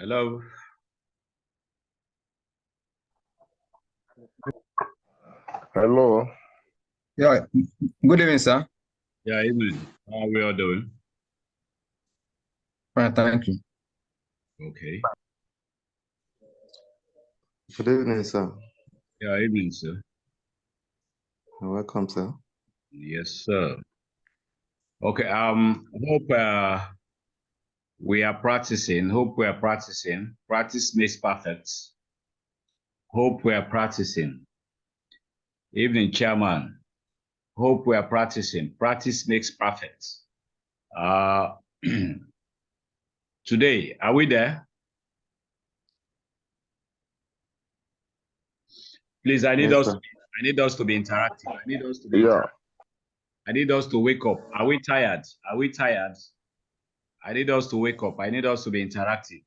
Hello. Hello. Yeah, good evening, sir. Yeah, evening. How are we all doing? Fine, thank you. Okay. Good evening, sir. Yeah, evening, sir. Welcome, sir. Yes, sir. Okay. Hope we are practicing. Hope we are practicing. Practice makes perfect. Hope we are practicing. Evening, chairman. Hope we are practicing. Practice makes perfect. Today, are we there? Please, I need Yes, us. sir. I need us to be interactive. I need us to be. Yeah. I need us to wake up. Are we tired? Are we tired? I need us to wake up. I need us to be interactive.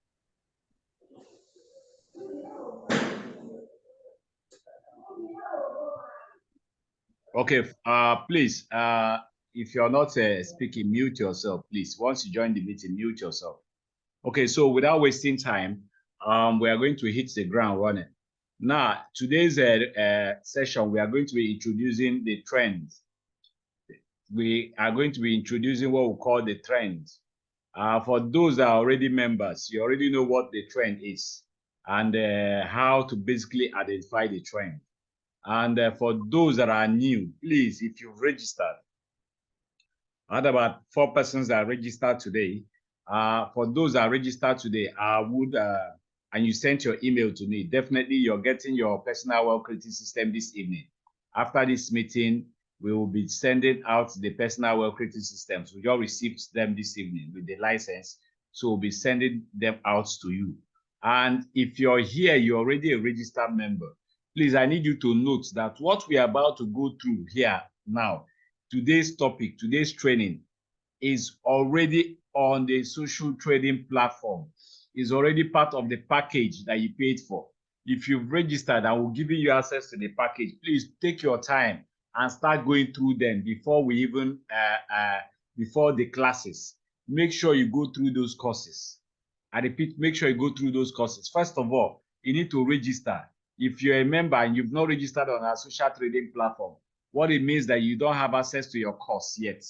Okay, please, if you're not speaking, mute yourself, please. Once you join the meeting, mute yourself. Okay, so without wasting time, we are going to hit the ground running. Now, today's session, we are going to be introducing the trends. We are going to be introducing what we call the trends. For those that are already members, you already know what the trend is and how to basically identify the trend. And for those that are new, please, if you've registered, I had about 4 persons that are registered today. For those that are registered today, I would, and you sent your email to me, definitely you're getting your personal well creating system this evening. After this meeting, we will be sending out the personal well creating systems. We just received them this evening with the license. So we'll be sending them out to you. And if you're here, you're already a registered member. Please, I need you to note that what we are about to go through here now, today's topic, today's training is already on the social trading platform. Is already part of the package that you paid for. If you've registered and we're giving you access to the package, please take your time and start going through them before we even, before the classes. Make sure you go through those courses. I repeat, make sure you go through those courses. First of all, you need to register. If you're a member and you've not registered on our social trading platform, what it means that you don't have access to your course yet.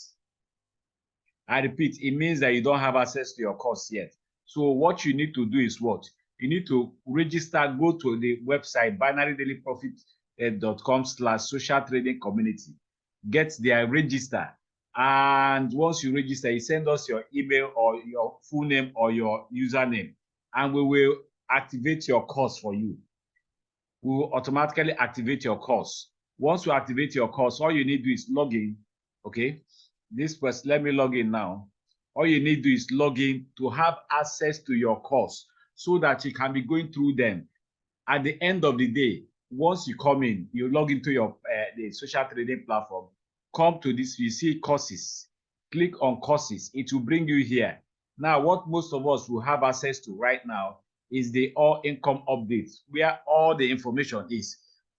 I repeat, it means that you don't have access to your course yet. So what you need to do is what? You need to register, go to the website, binarydailyprofit.com/social trading community. Get there, register. And once you register, you send us your email or your full name or your username, and we will activate your course for you. We will automatically activate your course. Once you activate your course, all you need to do is log in. Okay, this person, let me log in now. All you need to do is log in to have access to your course so that you can be going through them. At the end of the day, once you come in, you log into your the social trading platform, come to this, you see courses, click on courses, it will bring you here. Now, what most of us will have access to right now is the all income updates, where all the information is.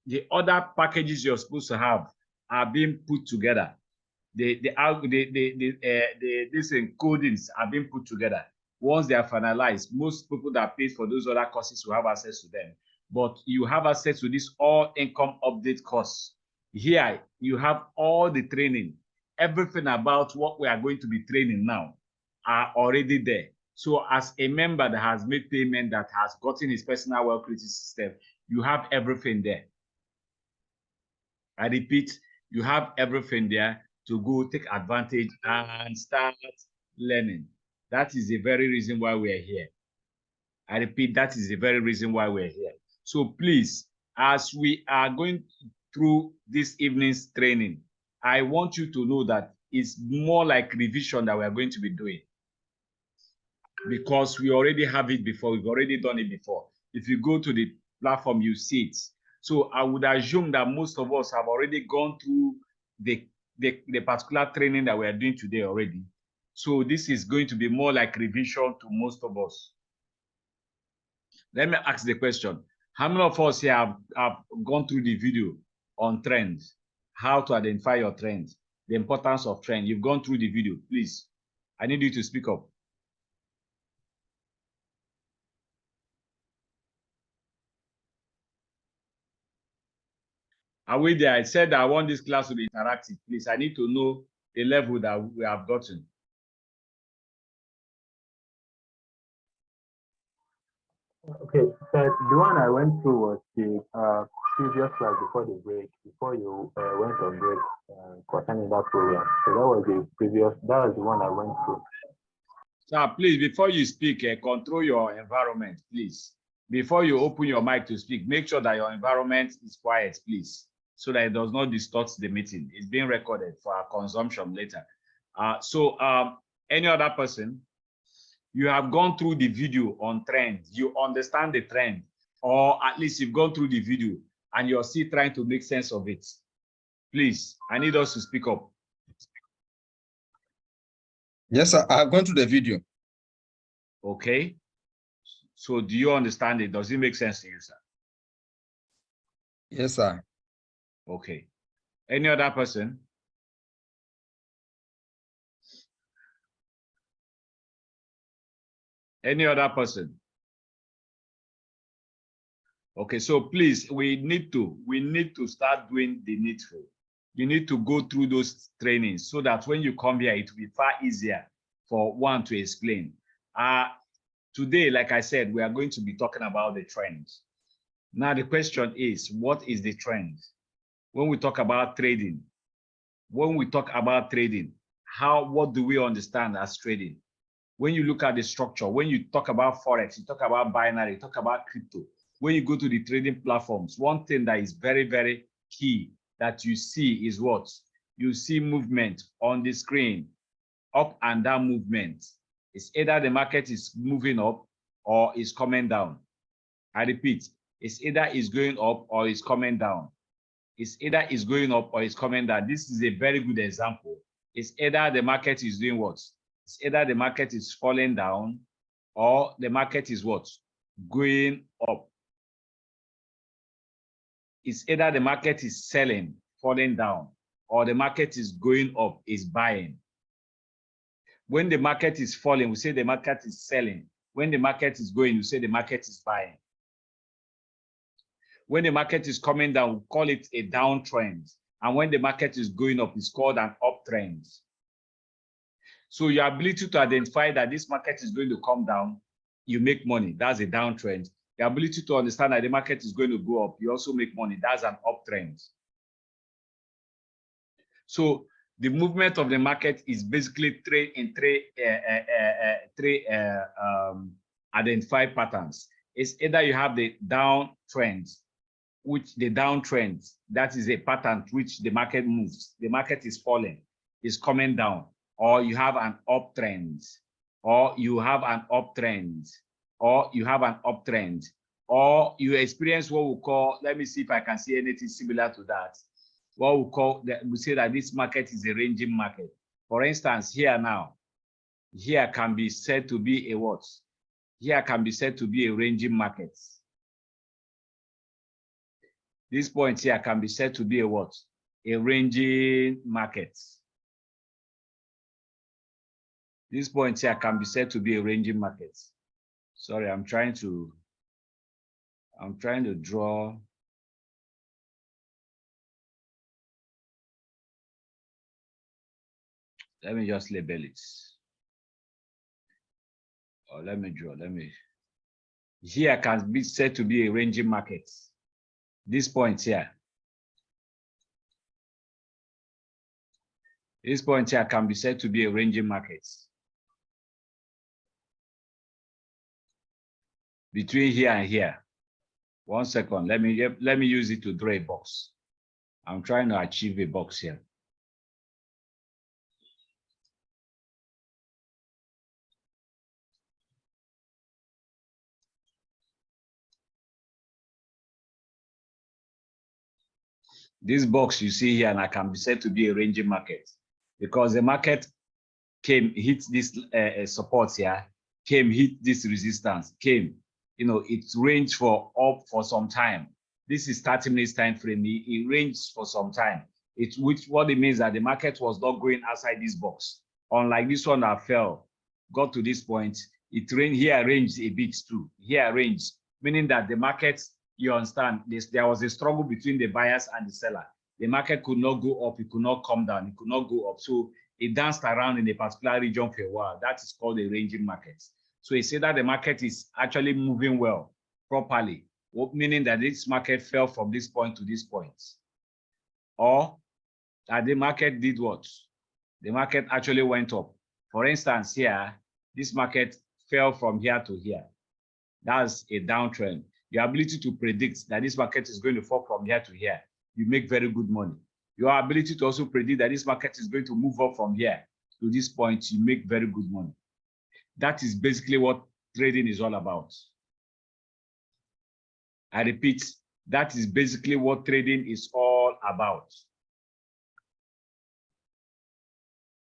The other packages you're supposed to have are being put together. These encodings are being put together. Once they are finalized, most people that paid for those other courses will have access to them. But you have access to this all income update course. Here, you have all the training, everything about what we are going to be training now are already there. So as a member that has made payment, that has gotten his personal well creating system, you have everything there. I repeat, you have everything there to go take advantage and start learning. That is the very reason why we are here. I repeat, that is the very reason why we're here. So please, as we are going through this evening's training, I want you to know that it's more like revision that we are going to be doing, because we already have it before. We've already done it before. If you go to the platform, you see it. So I would assume that most of us have already gone through the particular training that we are doing today already. So this is going to be more like revision to most of us. Let me ask the question. How many of us here have gone through the video on trends, how to identify your trends, the importance of trend? You've gone through the video. Please, I need you to speak up. Are we there? I said I want this class to be interactive. Please, I need to know the level that we have gotten. Okay, so the one I went through was the previous class before the break, before you went on break concerning that program. So that was the one I went through. Sir, please, before you speak, control your environment, please. Before you open your mic to speak, make sure that your environment is quiet, please, so that it does not distort the meeting. It's being recorded for our consumption later. Any other person? You have gone through the video on trends. You understand the trend, or at least you've gone through the video and you're still trying to make sense of it. Please, I need us to speak up. Yes, sir. I have gone through the video. Okay. So do you understand it? Does it make sense to you, sir? Yes, sir. Okay. Any other person? Any other person? Okay, so please, we need to start doing the needful. You need to go through those trainings so that when you come here, it will be far easier for one to explain. Today, like I said, we are going to be talking about the trends. Now, the question is, what is the trend? When we talk about trading, what do we understand as trading? When you look at the structure, when you talk about Forex, you talk about binary, you talk about crypto. When you go to the trading platforms, one thing that is very, very key that you see is what? You see movement on the screen, up and down movement. It's either the market is moving up or is coming down. I repeat, it's either is going up or is coming down. It's either is going up or is coming down. This is a very good example. It's either the market is doing what? It's either the market is falling down or the market is what? Going up. It's either the market is selling, falling down, or the market is going up, is buying. When the market is falling, we say the market is selling. When the market is going, we say the market is buying. When the market is coming down, we call it a downtrend. And when the market is going up, it's called an uptrend. So your ability to identify that this market is going to come down, you make money. That's a downtrend. The ability to understand that the market is going to go up, you also make money. That's an uptrend. So the movement of the market is basically three identified patterns. It's either you have the downtrend, that is a pattern which the market moves. The market is falling, is coming down, or you have an uptrend, or you experience what we call, let me see if I can see anything similar to that. What we call, we say that this market is a ranging market. For instance, here can be said to be a what? Here can be said to be a ranging market. This point here can be said to be a what? A ranging market. This point here can be said to be a ranging market. Sorry, I'm trying to draw. Let me just label it. Or let me draw, here can be said to be a ranging market. This point here. This point here can be said to be a ranging market. Between here and here. 1 second, let me use it to draw a box. I'm trying to achieve a box here. This box you see here, and I can be said to be a ranging market because the market hit this support here, hit this resistance, it ranged for up for some time. This is 30 minutes time frame. It ranged for some time. What it means that the market was not going outside this box. Unlike this one that fell, got to this point, it ranged a bit too. Here ranged, meaning that the market you understand, there was a struggle between the buyers and the seller. The market could not go up, it could not come down, it could not go up. So it danced around in a particular region for a while. That is called a ranging market. So it said that the market is actually moving well, properly, meaning that this market fell from this point to this point. Or that the market did what? The market actually went up. For instance, here, this market fell from here to here. That's a downtrend. Your ability to predict that this market is going to fall from here to here, you make very good money. Your ability to also predict that this market is going to move up from here to this point, you make very good money. That is basically what trading is all about. I repeat, that is basically what trading is all about.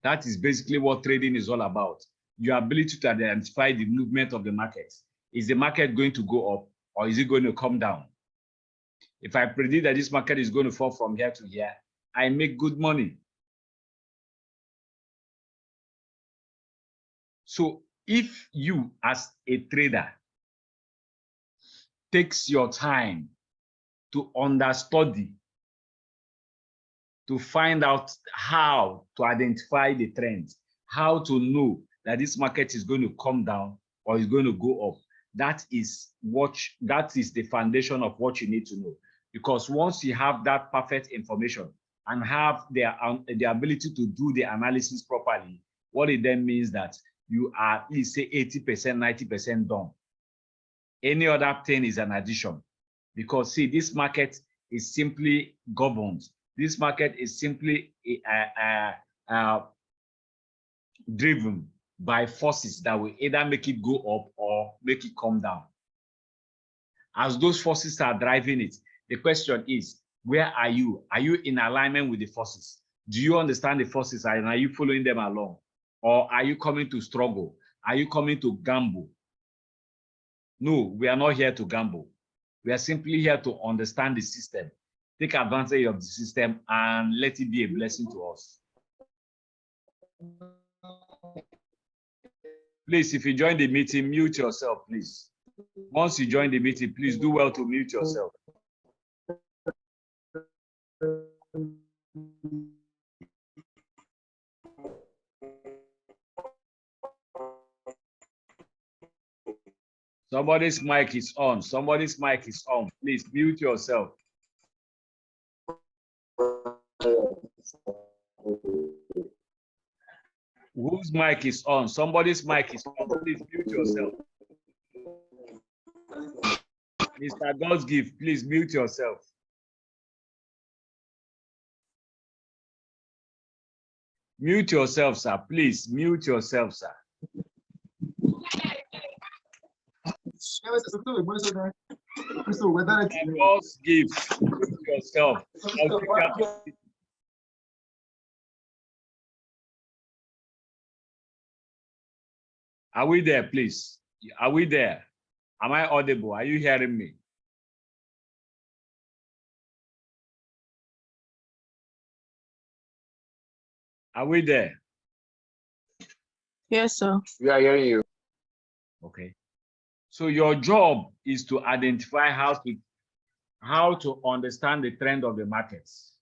That is basically what trading is all about. Your ability to identify the movement of the market. Is the market going to go up or is it going to come down? If I predict that this market is going to fall from here to here, I make good money. So if you as a trader takes your time to understudy, to find out how to identify the trends, how to know that this market is going to come down or is going to go up, that is the foundation of what you need to know. Because once you have that perfect information and have the ability to do the analysis properly, what it then means that you are, let's say, 80%, 90% done. Any other thing is an addition. Because see, this market is simply governed. This market is simply driven by forces that will either make it go up or make it come down. As those forces are driving it, the question is, where are you? Are you in alignment with the forces? Do you understand the forces and are you following them along? Or are you coming to struggle? Are you coming to gamble? No, we are not here to gamble. We are simply here to understand the system, take advantage of the system, and let it be a blessing to us. Please, if you join the meeting, mute yourself, please. Once you join the meeting, please do well to mute yourself. Somebody's mic is on. Somebody's mic is on. Please mute yourself. Whose mic is on? Somebody's mic is on. Please mute yourself. Mr. God's gift, please mute yourself. Mute yourself, sir. Please mute yourself, sir. God's gift, mute yourself. Are we there, please? Are we there? Am I audible? Are you hearing me? Are we there? Yes, sir. We are hearing you. Okay. So your job is to identify how to understand the trend of the markets.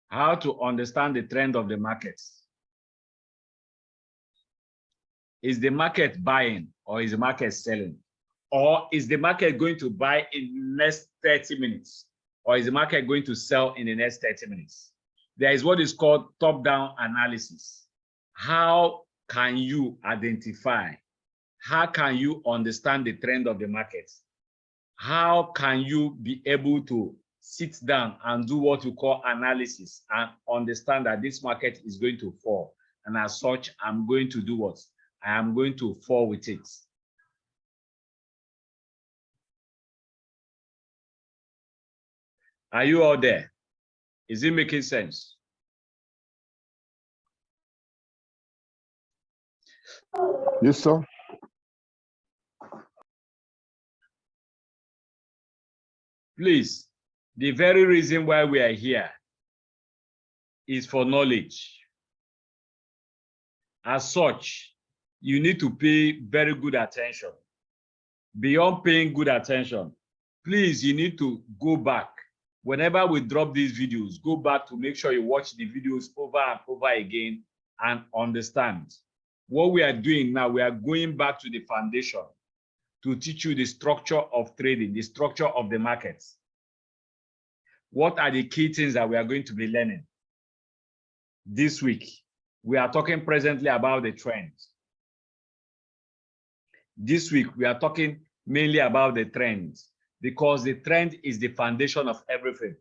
How to understand the trend of the markets. Is the market buying or is the market selling? Or is the market going to buy in the next 30 minutes? Or is the market going to sell in the next 30 minutes? There is what is called top-down analysis. How can you identify? How can you understand the trend of the market? How can you be able to sit down and do what you call analysis and understand that this market is going to fall? And as such, I'm going to do what? I am going to fall with it. Are you all there? Is it making sense? Yes, sir. Please, the very reason why we are here is for knowledge. As such, you need to pay very good attention. beyond paying good attention, please, you need to go back. Whenever we drop these videos, go back to make sure you watch the videos over and over again and understand. What we are doing now, we are going back to the foundation to teach you the structure of trading, the structure of the markets. What are the key things that we are going to be learning this week? We are talking presently about the trends. This week, we are talking mainly about the trends because the trend is the foundation of everything.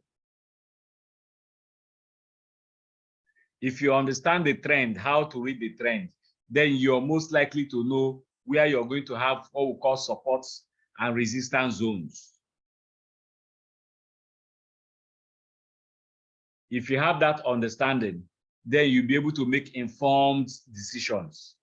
If you understand the trend, how to read the trend, then you're most likely to know where you're going to have what we call supports and resistance zones. If you have that understanding, then you'll be able to make informed decisions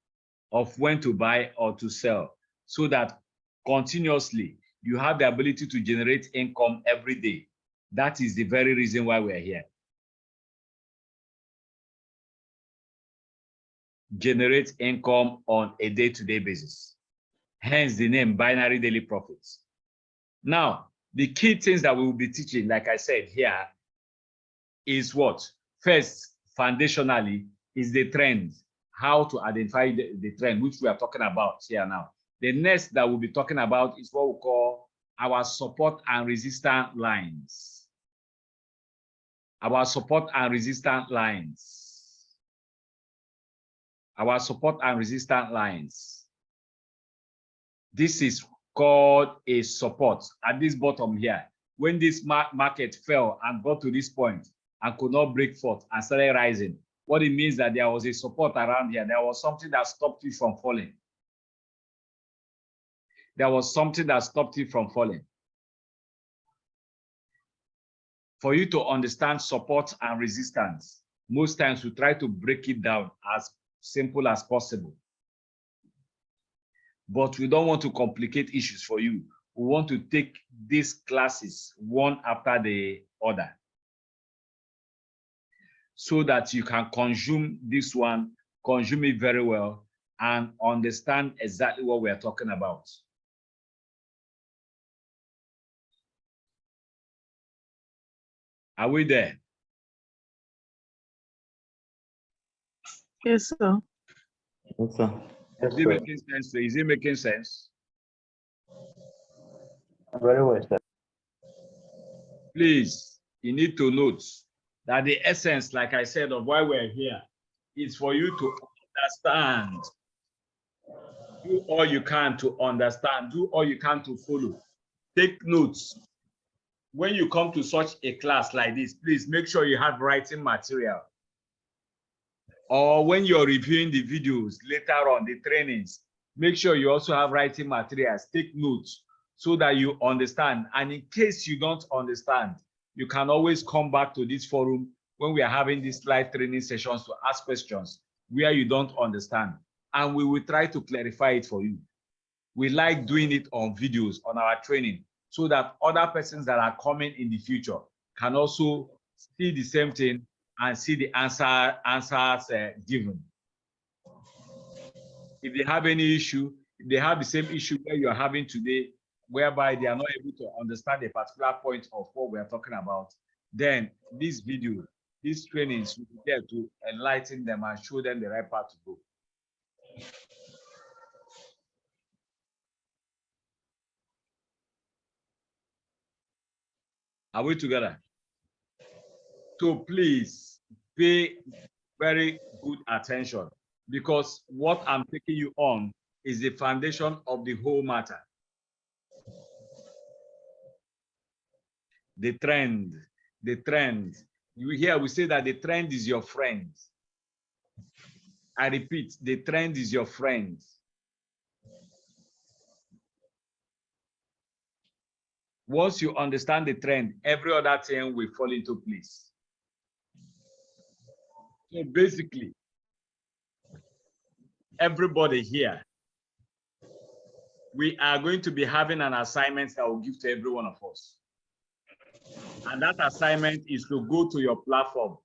of when to buy or to sell, so that continuously you have the ability to generate income every day. That is the very reason why we're here. Generate income on a day-to-day basis. Hence the name Binary Daily Profits. Now, the key things that we will be teaching, like I said here, is what? First, foundationally, is the trend, how to identify the trend, which we are talking about here now. The next that we'll be talking about is what we call our support and resistance lines. Our support and resistance lines. Our support and resistance lines. This is called a support at this bottom here. When this market fell and got to this point and could not break forth and started rising, what it means that there was a support around here. There was something that stopped you from falling. There was something that stopped you from falling. For you to understand support and resistance, most times we try to break it down as simple as possible. But we don't want to complicate issues for you. We want to take these classes one after the other, so that you can consume this one, consume it very well, and understand exactly what we are talking about. Are we there? Yes, sir. Yes, sir. Yes, Is it sir. making sense? Is it making sense? Very well, sir. Please, you need to note that the essence, like I said, of why we're here is for you to understand. Do all you can to understand. Do all you can to follow. Take notes. When you come to such a class like this, please make sure you have writing material. Or when you're reviewing the videos later on, the trainings, make sure you also have writing materials. Take notes so that you understand. And in case you don't understand, you can always come back to this forum when we are having these live training sessions to ask questions where you don't understand. And we will try to clarify it for you. We like doing it on videos, on our training, so that other persons that are coming in the future can also see the same thing and see the answers given. If they have any issue, if they have the same issue where you're having today, whereby they are not able to understand a particular point of what we are talking about, then this video, these trainings will be there to enlighten them and show them the right path to go. Are we together? So please pay very good attention, because what I'm taking you on is the foundation of the whole matter. The trend, the trend. You hear we say that the trend is your friend. I repeat, the trend is your friend. Once you understand the trend, every other thing will fall into place. So basically, everybody here, we are going to be having an assignment that will give to every one of us. And that assignment is to go to your platform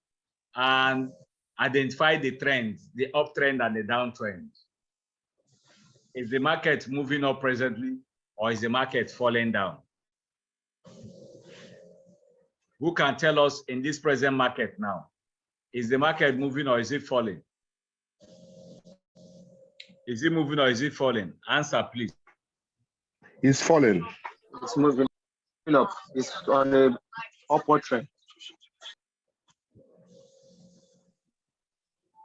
and identify the trends, the uptrend and the downtrend. Is the market moving up presently? or is the market falling down? Who can tell us in this present market now? Is the market moving or is it falling? Is it moving or is it falling? Answer, please. It's falling. It's moving up. It's on the upward trend.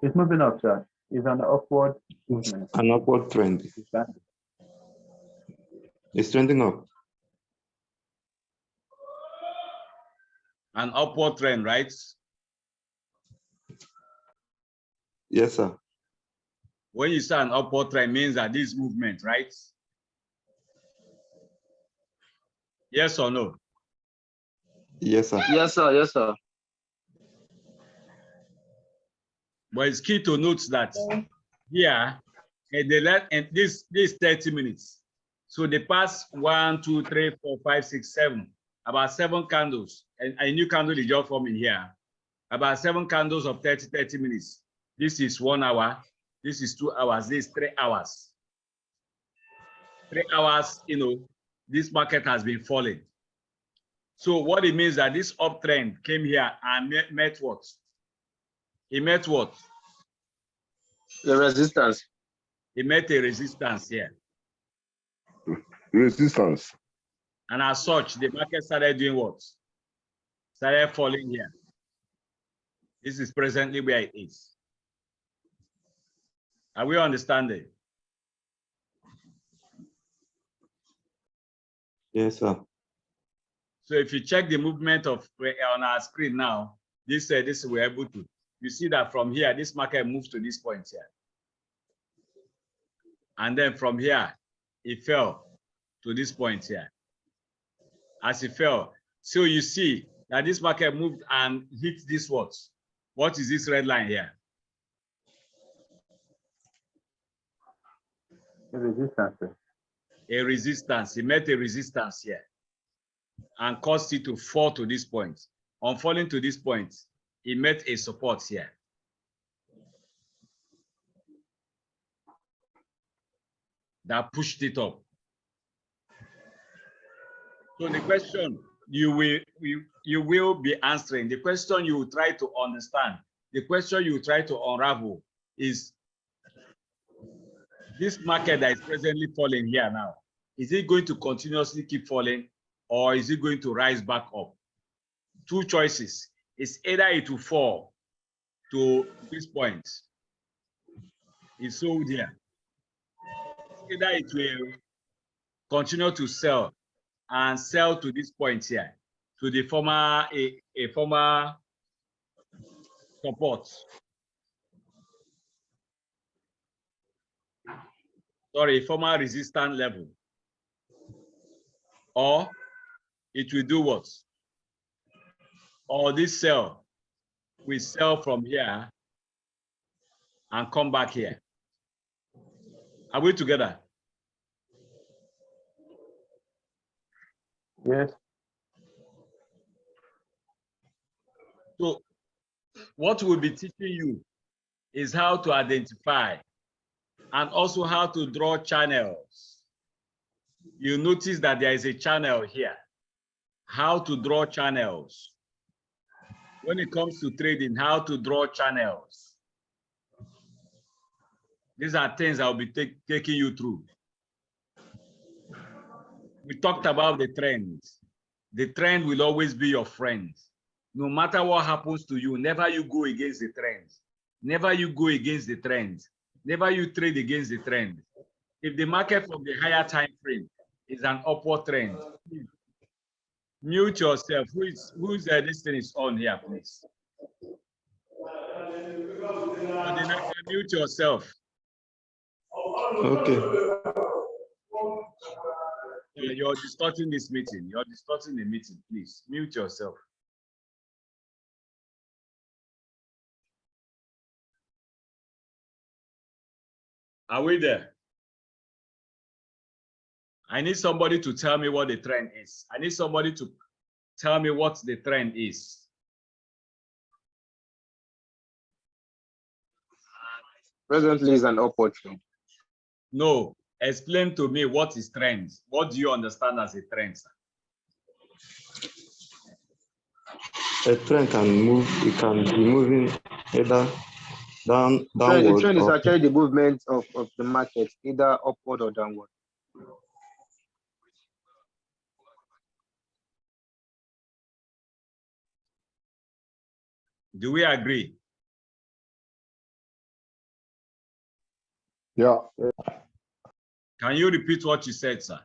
It's moving up, sir. It's an upward movement. An upward trend. It's trending up. An upward trend, right? Yes, sir. When you say an upward trend, means that this movement, right? Yes or no? Yes, sir. Yes, sir. Yes, sir. But it's key to note that here, in this 30 minutes, so the past 1, 2, 3, 4, 5, 6, 7, about 7 candles, and a new candle is just forming here. About 7 candles of 30 minutes. This is 1 hour. This is 2 hours. This is 3 hours. 3 hours, you know, this market has been falling. So what it means that this uptrend came here and met what? It met what? The resistance. It met a resistance here. Resistance. And as such, the market started doing what? Started falling here. This is presently where it is. Are we understanding? Yes, sir. So if you check the movement of on our screen now, this we're able to. You see that from here, this market moves to this point here. And then from here, it fell to this point here. As it fell, so you see that this market moved and hit this what? What is this red line here? A resistance, sir. A resistance. It met a resistance here and caused it to fall to this point. On falling to this point, it met a support here. That pushed it up. So the question you will be answering, the question you will try to understand, the question you will try to unravel is this market that is presently falling here now, is it going to continuously keep falling or is it going to rise back up? 2 choices. It's either it will fall to this point. It's sold here. Either it will continue to sell and sell to this point here, to the former a former support. Sorry, former resistance level. Or it will do what? Or this sell will sell from here and come back here. Are we together? Yes. So what we'll be teaching you is how to identify and also how to draw channels. You notice that there is a channel here. How to draw channels. When it comes to trading, how to draw channels. These are things I'll be taking you through. We talked about the trends. The trend will always be your friend. No matter what happens to you, never you go against the trends. Never you go against the trends. Never you trade against the trend. If the market from the higher time frame is an upward trend, mute yourself. Who's this thing is on here, please? Mute yourself. Okay. You're distorting this meeting. You're distorting the meeting. Please mute yourself. Are we there? I need somebody to tell me what the trend is. I need somebody to tell me what the trend is. Presently is an upward trend. No, Explain to me what is trend. What do you understand as a trend, sir? A trend can move, it can be moving either The downward trend is or actually the movement of the market, either upward or downward. Do we agree? Yeah. Can you repeat what you said, sir?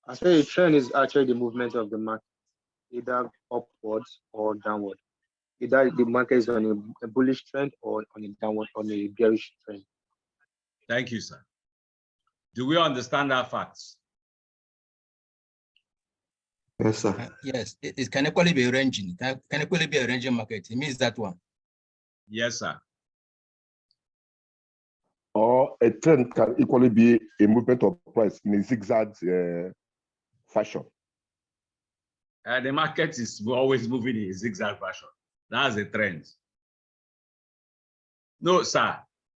I say a trend is actually the movement of the market, either upwards or downward. Either the market is on a bullish trend or on a downward, on a bearish trend. Thank you, sir. Do we understand our facts? yes, sir. Yes, it can equally be ranging. Can equally be a ranging market. It means that one. Yes, sir. Or a trend can equally be a movement of price in a zigzag fashion. The market is always moving in a zigzag fashion. That's a trend. No, sir.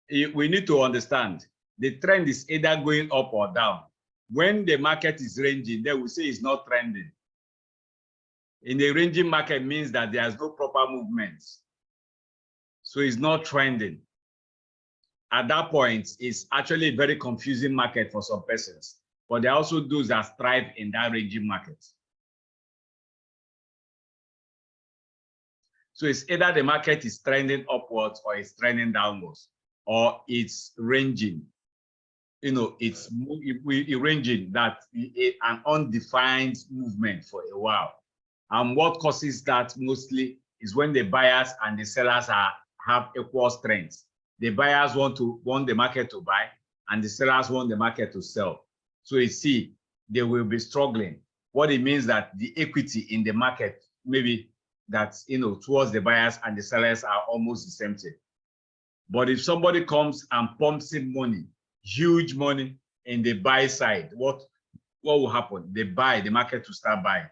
We need to understand the trend is either going up or down. When the market is ranging, they will say it's not trending. In the ranging market means that there's no proper movements. So it's not trending. At that point, it's actually a very confusing market for some persons. But there are also those that thrive in that ranging market. So it's either the market is trending upwards or it's trending downwards, or it's ranging. You know, it's ranging, that an undefined movement for a while. And what causes that mostly is when the buyers and the sellers have equal strength. The buyers want the market to buy, and the sellers want the market to sell. So you see, they will be struggling. What it means that the equity in the market, maybe that's, you know, towards the buyers and the sellers are almost the same thing. But if somebody comes and pumps in money, huge money in the buy side, what will happen? They buy, the market will start buying.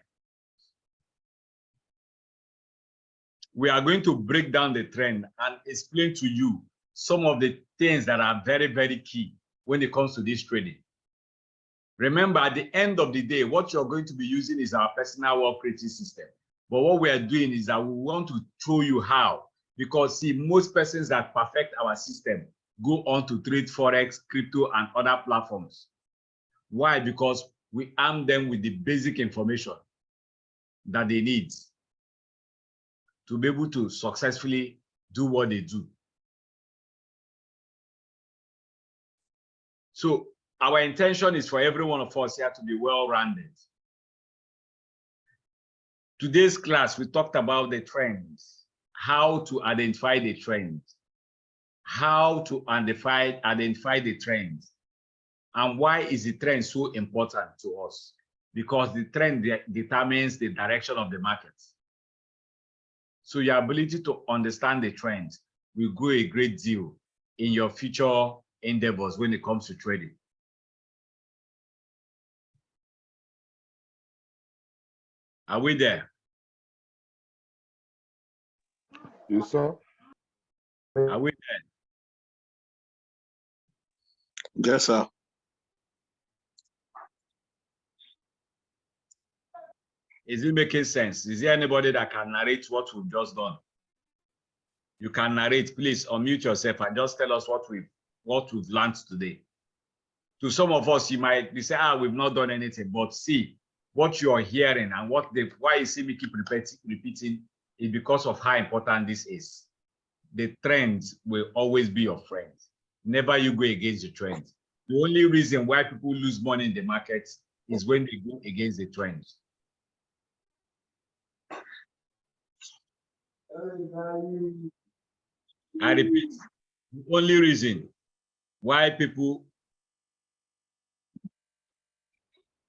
We are going to break down the trend and explain to you some of the things that are very, very key when it comes to this trading. Remember, at the end of the day, what you're going to be using is our personal wealth creating system. But what we are doing is that we want to show you how, because see, most persons that perfect our system go on to trade Forex, crypto, and other platforms. Why? Because we arm them with the basic information that they need to be able to successfully do what they do. So our intention is for every one of us here to be well-rounded. Today's class, we talked about the trends, how to identify the trends, how to identify the trends, and why is the trend so important to us? Because the trend determines the direction of the market. So your ability to understand the trends will go a great deal in your future endeavors when it comes to trading. Are we there? Yes, sir. Are we there? Yes, sir. Is it making sense? Is there anybody that can narrate what we've just done? You can narrate, please unmute yourself and just tell us what we've learned today. To some of us, you might be saying, we've not done anything, but see, what you are hearing and why you see me keep repeating is because of how important this is. The trends will always be your friend. Never you go against the trend. The only reason why people lose money in the market is when they go against the trend. I repeat, the only reason why people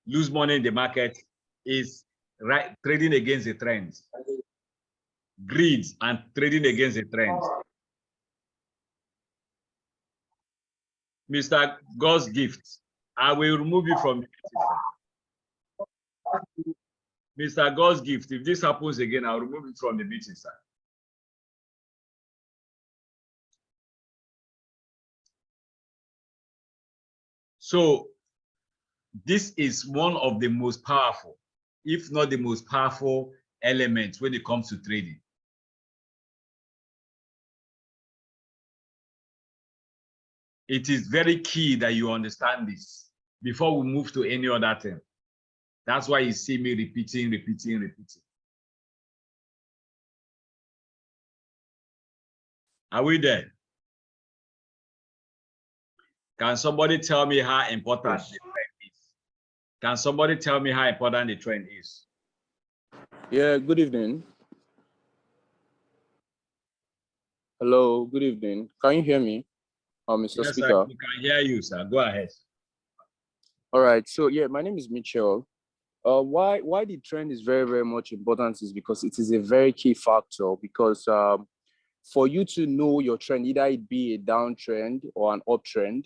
lose money in the market is trading against the trends. Greed and trading against the trends. Mr. God's gift, I will remove you from the meeting, sir. Mr. God's gift, if this happens again, I'll remove you from the meeting, sir. So this is one of the most powerful, if not the most powerful elements when it comes to trading. It is very key that you understand this before we move to any other thing. That's why you see me repeating. Are we there? Can somebody tell me how important the trend is? Can somebody tell me how important the trend is? Yeah, good evening. Hello, good evening. Can you hear me, Mr. Yes, Speaker? sir, we can hear you, sir. Go ahead. All right. So yeah, my name is Mitchell. Why the trend is very, very much important is because it is a very key factor. Because for you to know your trend, either it be a downtrend or an uptrend.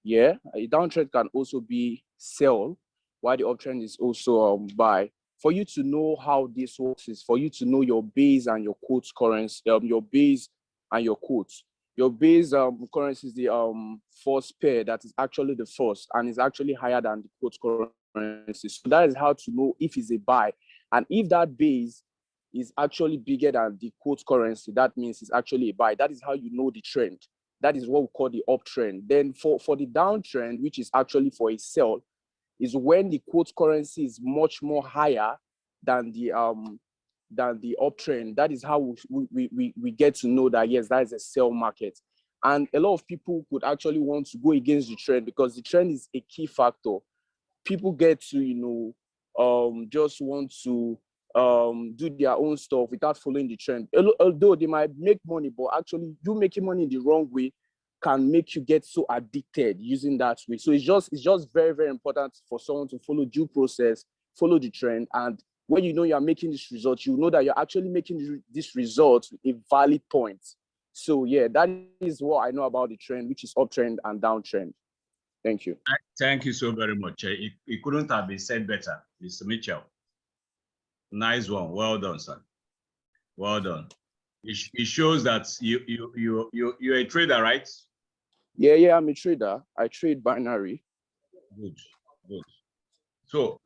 Yeah, a downtrend can also be sell, while the uptrend is also buy. For you to know how this works is for you to know your base and your quotes currency, your base and your quotes. Your base currency is the first pair that is actually the first and is actually higher than the quotes currency. So that is how to know if it's a buy. And if that base is actually bigger than the quotes currency, that means it's actually a buy. That is how you know the trend. That is what we call the uptrend. Then for the downtrend, which is actually for a sell, is when the quote currency is much more higher than the uptrend. That is how we get to know that yes, that is a sell market. And a lot of people could actually want to go against the trend because the trend is a key factor. People get to just want to do their own stuff without following the trend. Although they might make money, but actually you making money in the wrong way can make you get so addicted using that way. So it's just very, very important for someone to follow due process, follow the trend. And when you know you're making this result, you know that you're actually making this result with a valid point. So yeah, that is what I know about the trend, which is uptrend and downtrend. Thank you. Thank you so very much. It couldn't have been said better, Mr. Mitchell. Nice one. Well done, son. Well done. It shows that you're a trader, right? Yeah, I'm a trader. I trade binary. Good. So,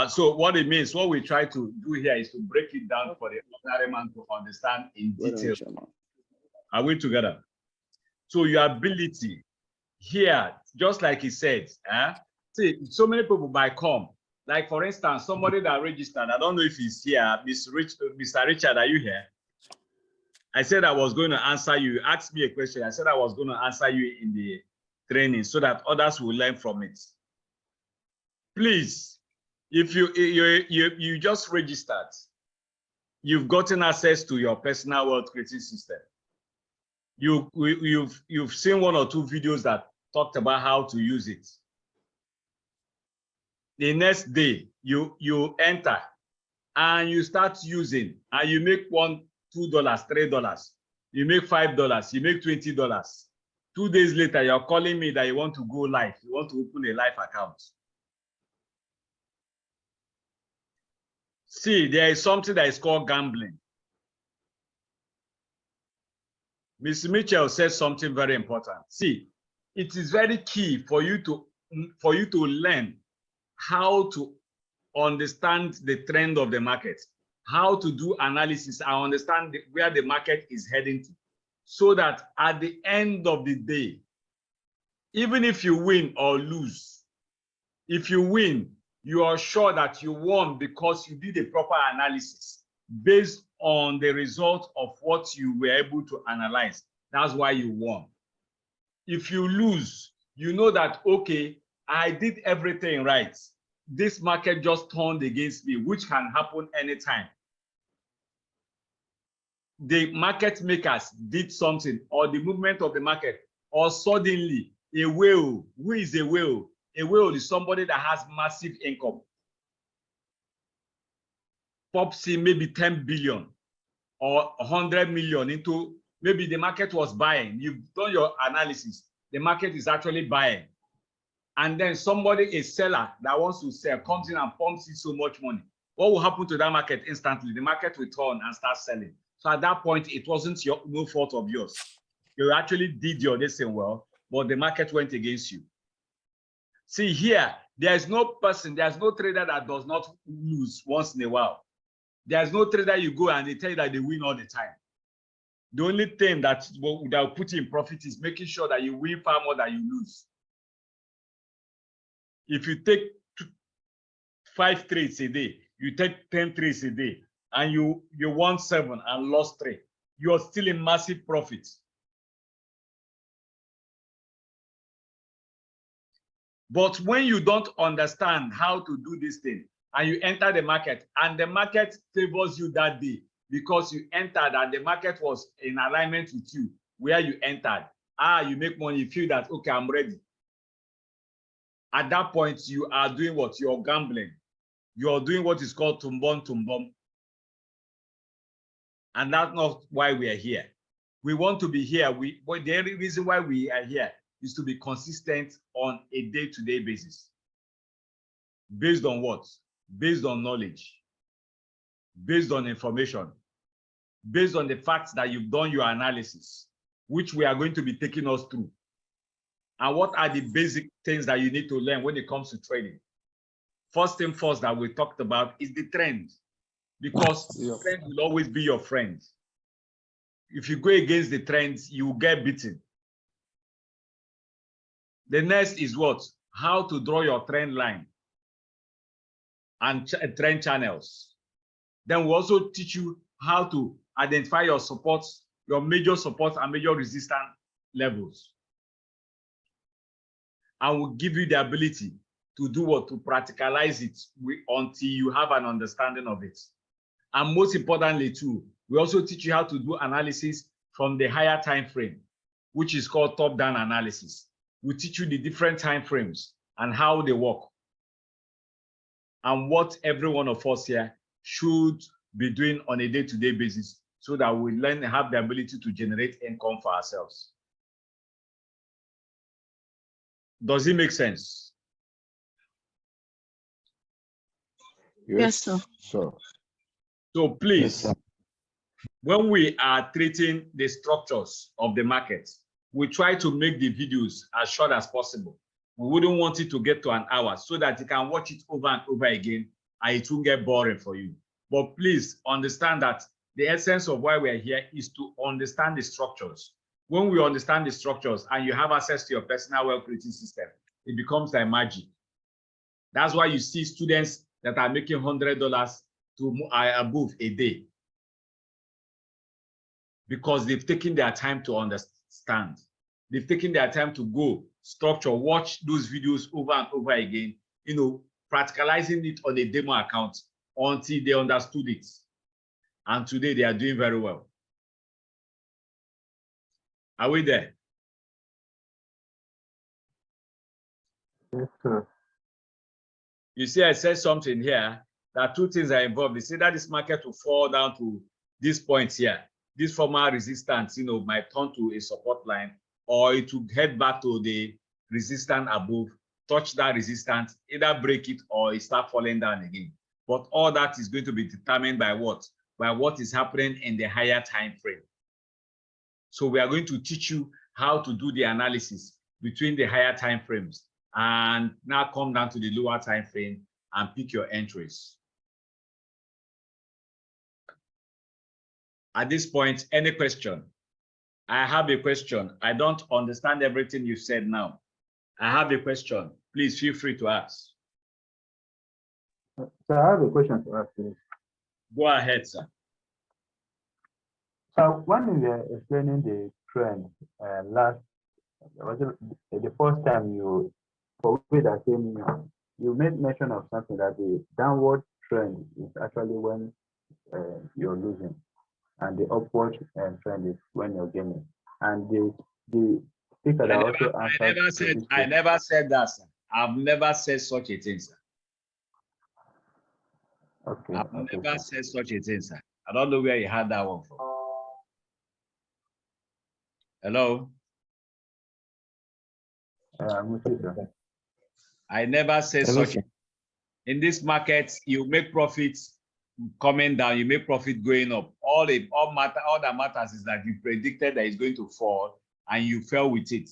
so what it means, what we try to do here is to break it down for the ordinary man to understand in detail. Are we together? So your ability here, just like he said, see, so many people might come. Like for instance, somebody that registered, I don't know if he's here, Mr. Richard, are you here? I said I was going to answer you. You asked me a question. I said I was going to answer you in the training so that others will learn from it. Please, if you just registered, you've gotten access to your personal wealth creating system. You've seen one or two videos that talked about how to use it. The next day, you enter and you start using, and you make $1, $2, $3. You make $5, you make $20. 2 days later, you're calling me that you want to go live. You want to open a live account. See, there is something that is called gambling. Mr. Mitchell said something very important. See, it is very key for you to learn how to understand the trend of the market, how to do analysis and understand where the market is heading to, so that at the end of the day, even if you win or lose, if you win, you are sure that you won because you did a proper analysis based on the result of what you were able to analyze. That's why you won. If you lose, you know that, okay, I did everything right. This market just turned against me, which can happen anytime. The market makers did something, or the movement of the market, or suddenly a whale. Who is a whale? A whale is somebody that has massive income. Pops in maybe 10 billion or 100 million into, maybe the market was buying. You've done your analysis. The market is actually buying. And then somebody, a seller that wants to sell, comes in and pumps in so much money. What will happen to that market instantly? The market will turn and start selling. So at that point, it wasn't no fault of yours. You actually did your lesson well, but the market went against you. See here, there's no person, there's no trader that does not lose once in a while. There's no trader you go and they tell you that they win all the time. The only thing that will put you in profit is making sure that you win far more than you lose. If you take 5 trades a day, you take 10 trades a day, and you won 7 and lost 3, you're still in massive profit. But when you don't understand how to do this thing, and you enter the market, and the market favors you that day because you entered and the market was in alignment with you, where you entered, you make money, you feel that, okay, I'm ready. At that point, you are doing what? You're gambling. You're doing what is called tumbom. And that's not why we are here. We want to be here. But the only reason why we are here is to be consistent on a day-to-day basis. Based on what? Based on knowledge, based on information, based on the facts that you've done your analysis, which we are going to be taking us through. And what are the basic things that you need to learn when it comes to trading? First thing first that we talked about is the trend, because the trend will always be your friend. If you go against the trends, you will get beaten. The next is what? How to draw your trend line and trend channels. Then we'll also teach you how to identify your supports, your major supports and major resistance levels. And we'll give you the ability to do what? To practicalize it until you have an understanding of it. And most importantly too, we also teach you how to do analysis from the higher time frame, which is called top-down analysis. We teach you the different time frames and how they work, and what every one of us here should be doing on a day-to-day basis, so that we learn and have the ability to generate income for ourselves. Does it make sense? Yes, sir. So please, Yes, when we are treating the structures of the market, we try to make the videos as short as possible. We wouldn't want it to get to an hour, so that you can watch it over and over again and it won't get boring for you. But please understand that the essence of why we're here is to understand the structures. When we understand the structures and you have access to your personal wealth creating system, it becomes like magic. That's why you see students that are making $100 to above a day, because they've taken their time to understand. They've taken their time to go structure, watch those videos over and over again, practicalizing it on a demo account until they understood it. And today they are doing very well. Are we there? Yes, sir. You see, I said something here that 2 things are involved. They say that this market will fall down to this point here. This former resistance, might turn to a support line, or it will head back to the resistance above, touch that resistance, either break it or it start falling down again. But all that is going to be determined by what? By what is happening in the higher time frame. So we are going to teach you how to do the analysis between the higher time frames, and now come down to the lower time frame and pick your entries. At this point, any question? I have a question. I don't understand everything you said now. I have a question. Please feel free to ask. So I have a question to ask you. Go ahead, sir. So when you were explaining the trend the first time for we that came in, you made mention of something that the downward trend is actually when you're losing, and the upward trend is when you're gaining. And the speaker that also answered. I never said that, sir. I've never said such a thing, sir. Okay. I've never said such a thing, sir. I don't know where you had that one from. Hello? I never said such. In this market, you make profits coming down, you make profit going up. All that matters is that you predicted that it's going to fall and you fell with it.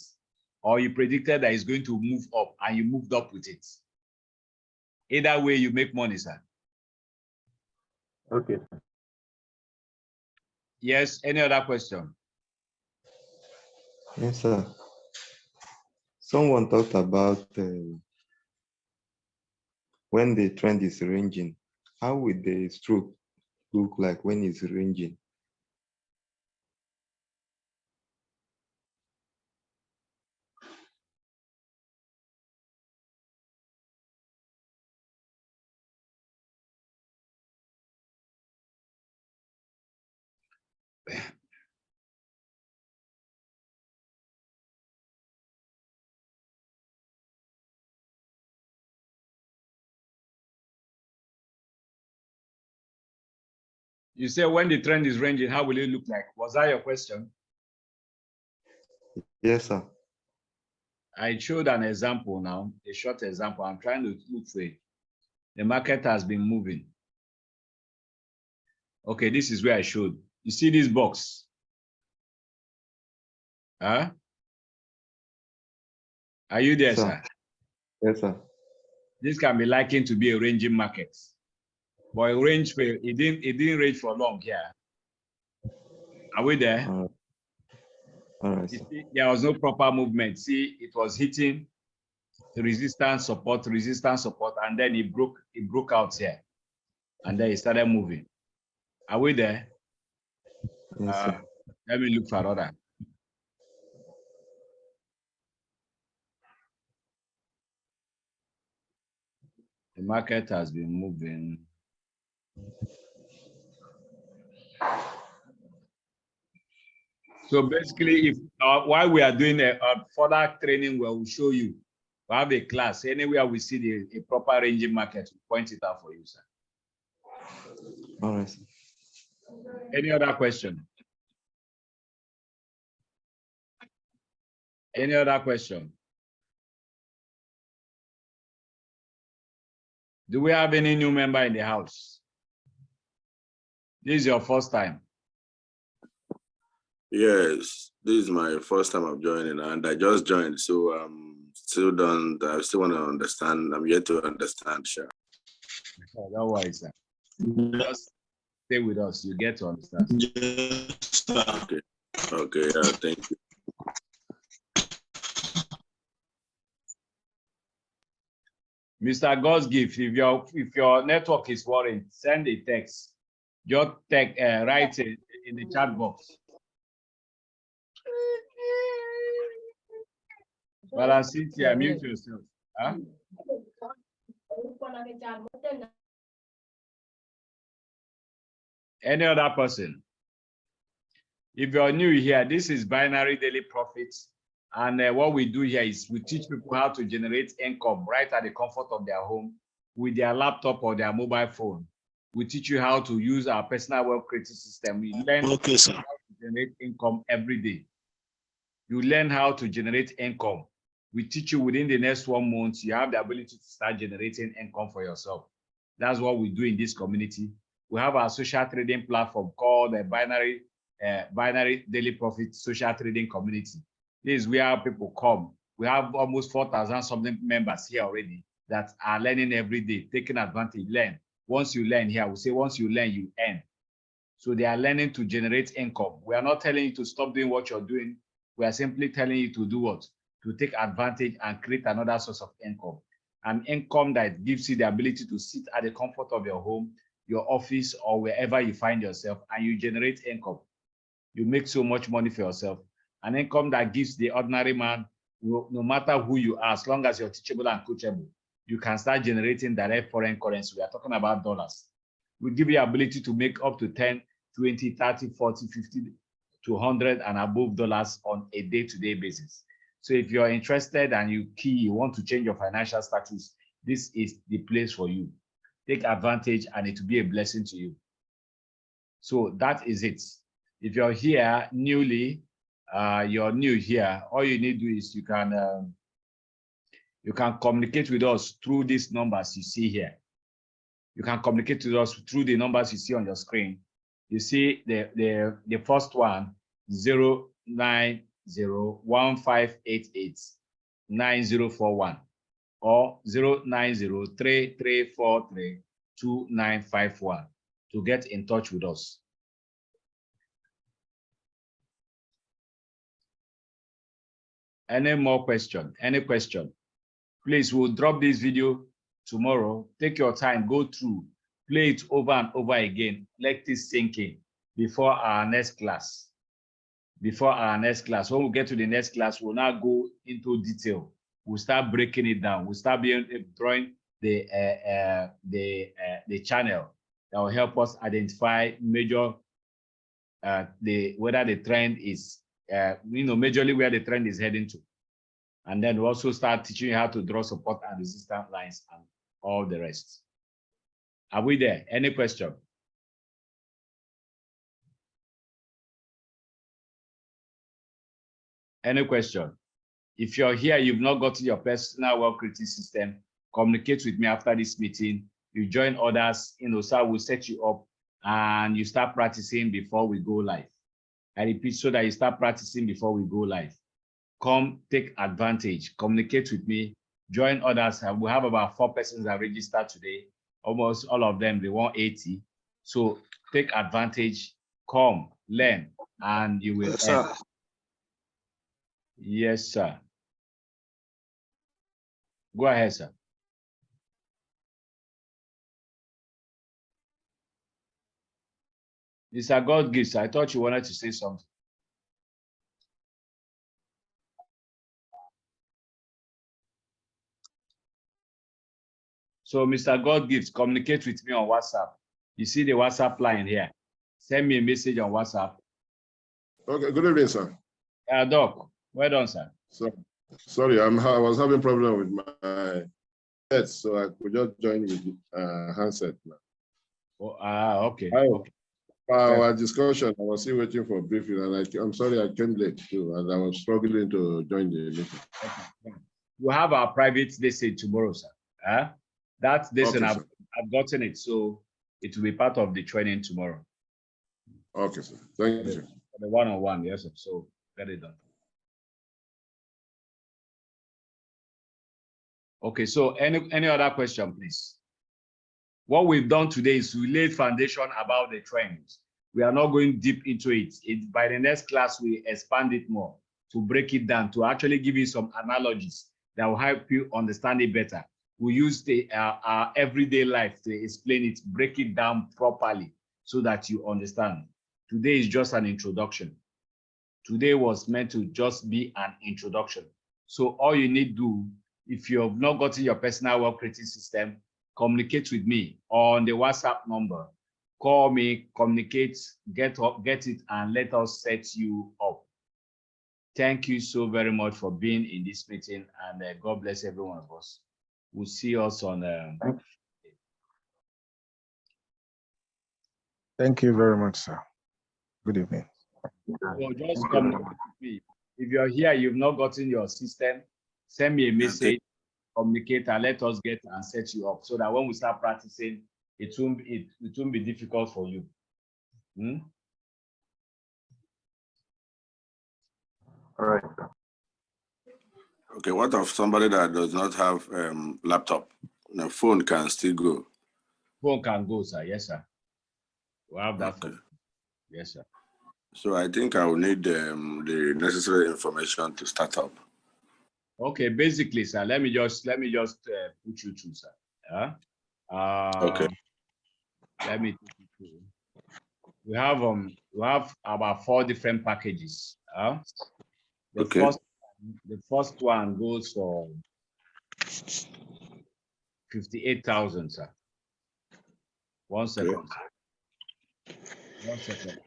or you predicted that it's going to move up and you moved up with it. Either way, you make money, sir. Okay. Yes, any other question? Yes, sir. Someone talked about when the trend is ranging. How would the stroke look like when it's ranging? You say when the trend is ranging, how will it look like? Was that your question? Yes, sir. I showed an example now, a short example. I'm trying to look for it. The market has been moving. Okay, this is where I showed. You see this box? Huh? Are you there, sir? Yes, sir. This can be likened to be a ranging market. But it didn't range for long here. Are we there? All right, You sir. see, there was no proper movement. See, it was hitting the resistance, support, and then it broke out here. And then it started moving. Are we there? Yes, sir. Let me look for another. The market has been moving. So basically, if while we are doing a further training, where we'll show you, we have a class anywhere we see a proper ranging market, we point it out for you, sir. All right, sir. Any other question? Any other question? Do we have any new member in the house? This is your first time. Yes, this is my first time of joining, and I just joined, so I still want to understand. I'm yet to understand, sure. Oh, don't worry, sir. Just stay with us. You get to understand. Yes, okay. Okay. Thank you. Mr. God's gift. If your network is worrying, send a text. Just write it in the chat box. Well, Cynthia, mute yourself. Huh? Any other person? If you're new here, this is binary daily profits. And what we do here is we teach people how to generate income right at the comfort of their home with their laptop or their mobile phone. We teach you how to use our personal wealth creating system. We learn how to generate income every day. You learn how to generate income. We teach you within the next 1 month, you have the ability to start generating income for yourself. That's what we do in this community. We have our social trading platform called the Binary Daily Profit Social Trading Community. This is where people come. We have almost 4,000 something members here already that are learning every day, taking advantage, learn. Once you learn here, we say once you learn, you earn. So they are learning to generate income. We are not telling you to stop doing what you're doing. We are simply telling you to do what? To take advantage and create another source of income. An income that gives you the ability to sit at the comfort of your home, your office, or wherever you find yourself, and you generate income. You make so much money for yourself. An income that gives the ordinary man, no matter who you are, as long as you're teachable and coachable, you can start generating direct foreign currency. We are talking about dollars. We give you ability to make up to 10, 20, 30, 40, 50 to 100 and above dollars on a day-to-day basis. So if you're interested and you want to change your financial status, this is the place for you. Take advantage and it will be a blessing to you. So that is it. If you're here newly, you're new here, all you need to do is you can communicate with us through these numbers you see here. You can communicate with us through the numbers you see on your screen. You see the first one, 09 09015889041 or 09033432951 to get in touch with us. Any more question? Any question? Please, we'll drop this video tomorrow. Take your time, go through, play it over and over again. Let this sink in before our next class. Before our next class. When we get to the next class, we'll now go into detail. We'll start breaking it down. We'll start drawing the channel that will help us identify major whether the trend is majorly where the trend is heading to. And then we'll also start teaching you how to draw support and resistance lines and all the rest. Are we there? Any question? Any question? If you're here, you've not gotten your personal wealth creating system, communicate with me after this meeting. You join others, so we'll set you up and you start practicing before we go live. I repeat, so that you start practicing before we go live. Come take advantage, communicate with me, join others. We have about 4 persons that registered today. Almost all of them, they want 80. So take advantage, come, learn, and you will earn. Yes, sir. Go ahead, sir. Mr. God gifts, I thought you wanted to say something. So, Mr. God gifts, communicate with me on WhatsApp. You see the WhatsApp line here. Send me a message on WhatsApp. Okay, good evening, sir. Doc, well done, sir. So, sorry, I was having problem with my head, so I could just join with the handset now. Oh, okay. Okay. Our discussion, I was still waiting for a briefing, and I'm sorry I came late too, and I was struggling to join the meeting. Okay. We'll have our private lesson tomorrow, sir. That lesson, Okay, I've gotten it, so it will be part of the training tomorrow. Okay, sir. Thank you. The one-on-one, yes, sir. So get it done. Okay, so any other question, please? What we've done today is we laid foundation about the trends. We are not going deep into it. By the next class, we expand it more to break it down, to actually give you some analogies that will help you understand it better. We use our everyday life to explain it, break it down properly so that you understand. Today is just an introduction. Today was meant to just be an introduction. So all you need to do, if you have not gotten your personal wealth creating system, communicate with me on the WhatsApp number. Call me, communicate, get it, and let us set you up. Thank you so very much for being in this meeting, and God bless every one of us. We'll see us on. Thank you very much, sir. Good evening. So just communicate with me. If you're here, you've not gotten your system, send me a message, communicate, and let us get and set you up so that when we start practicing, it won't be difficult for you. All right. Okay, what of somebody that does not have laptop? The phone can still go. Phone can go, sir. Yes, sir. We'll have that Okay. phone. Yes, sir. So I think I will need the necessary information to start up. Okay, basically, sir, let me just put you through, sir. Okay. Let me put you through. We have about 4 different packages. The first one goes for 58,000, sir. 1 second. Okay. Sir. 1 second.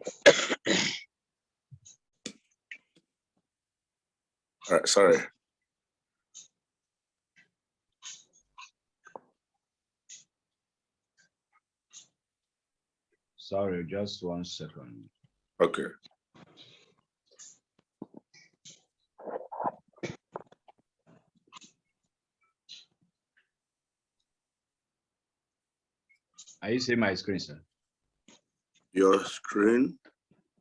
All right, sorry. Sorry, just 1 second. Okay. Are you seeing my screen, sir? Your screen?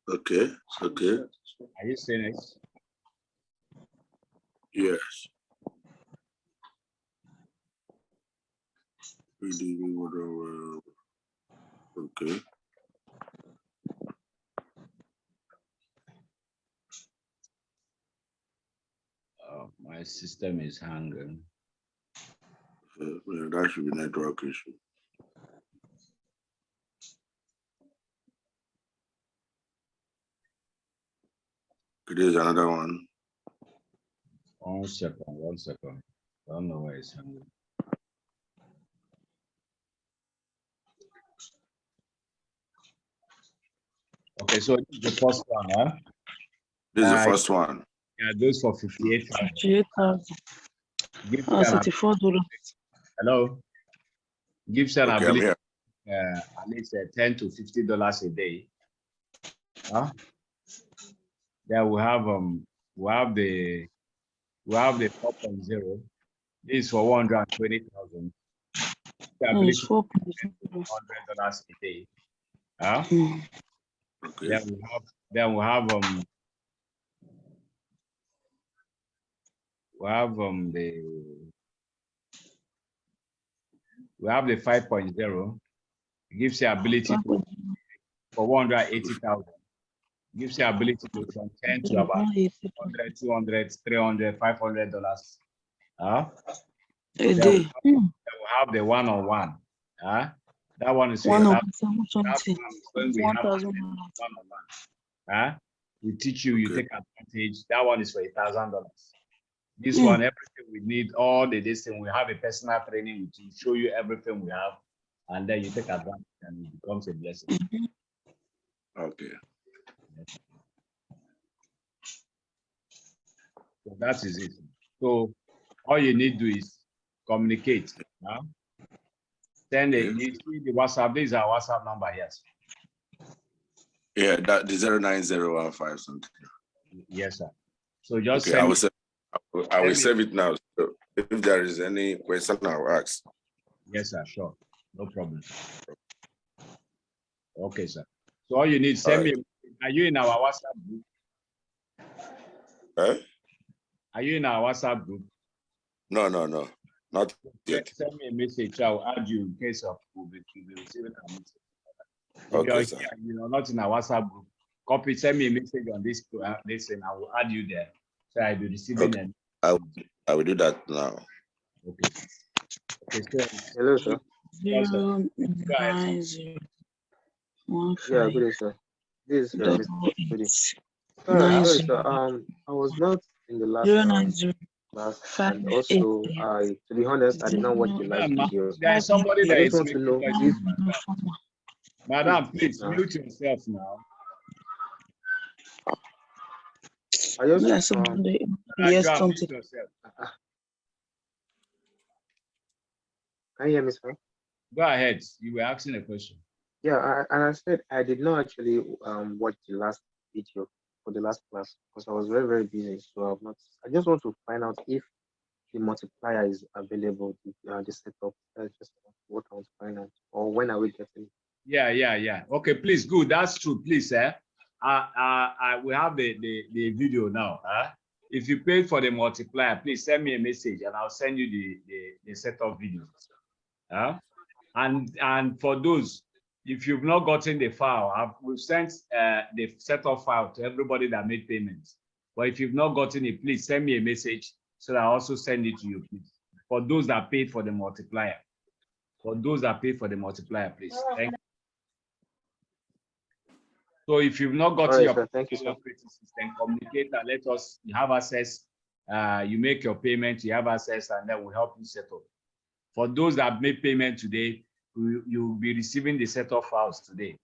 Okay, okay. Are you seeing it? Yes. Okay. My system is hanging. That should be network issue. There's another one. 1 second, 1 second. I don't know why it's hanging. Okay, so this is the first one, huh? This is the first one. Yeah, those for 58,000. 58,000. Gives Oh, you an $34. hello. Gives you an Okay, I'm ability here. at least $10 to $50 a day. Huh? Then we have the 4.0. This is for 120,000. The No, ability it's to $4.0. $100 a day. Huh? Okay. Then we have the 5.0. It gives you ability to, for 180,000. Gives you ability to from 10 to about 100, 200, 300, $500. A Then day. we have the one-on-one. That one is One of when we have one-on-one. We teach you, you take advantage. That one is for $1,000. This one, everything we need, all the thing, we have a personal training to show you everything we have, and then you take advantage and it becomes a blessing. Okay. So that is it. So all you need to do is communicate. Send it. You see the WhatsApp. This is our WhatsApp number, yes. Yeah, that the 09015 something. Yes, sir. So just okay, send I will save it now. So if there is any question, I'll ask. Yes, sir. Sure. No problem. Okay, sir. So all you need, send me. Are you in our WhatsApp group? Are you in our WhatsApp group? No, not yet. Send me a message. I'll add you in case of we'll be receiving a message. If Okay, sir. Not in our WhatsApp group, send me a message on this. Listen, I will add you there. So I'll be receiving them. I will do that now. Okay. Okay. So, hello, sir. 09015. Yeah, good day, sir. This is Mr. Sorry, sir. I was not in the last class, and also, to be honest, I did not watch the last video. There is somebody that I is just want to know if. Madam, please mute yourself now. I just yes, something. Can you hear me, sir? Go ahead. You were asking a question. Yeah, and I said I did not actually watch the last video for the last class because I was very, very busy. So I've not. I just want to find out if the multiplier is available, the setup. That's just what I want to find out. Or when are we getting it? Yeah. Okay, please, good. That's true. Please, sir. We have the video now. If you paid for the multiplier, please send me a message and I'll send you the setup video. And for those, if you've not gotten the file, we've sent the setup file to everybody that made payments. But if you've not gotten it, please send me a message so that I also send it to you, please. For those that paid for the multiplier. For those that paid for the multiplier, please. Thank you. So if you've not gotten your operating system, communicate and let us, you have access, you make your payment, you have access, and then we'll help you set up. For those that made payment today, you'll be receiving the setup files today.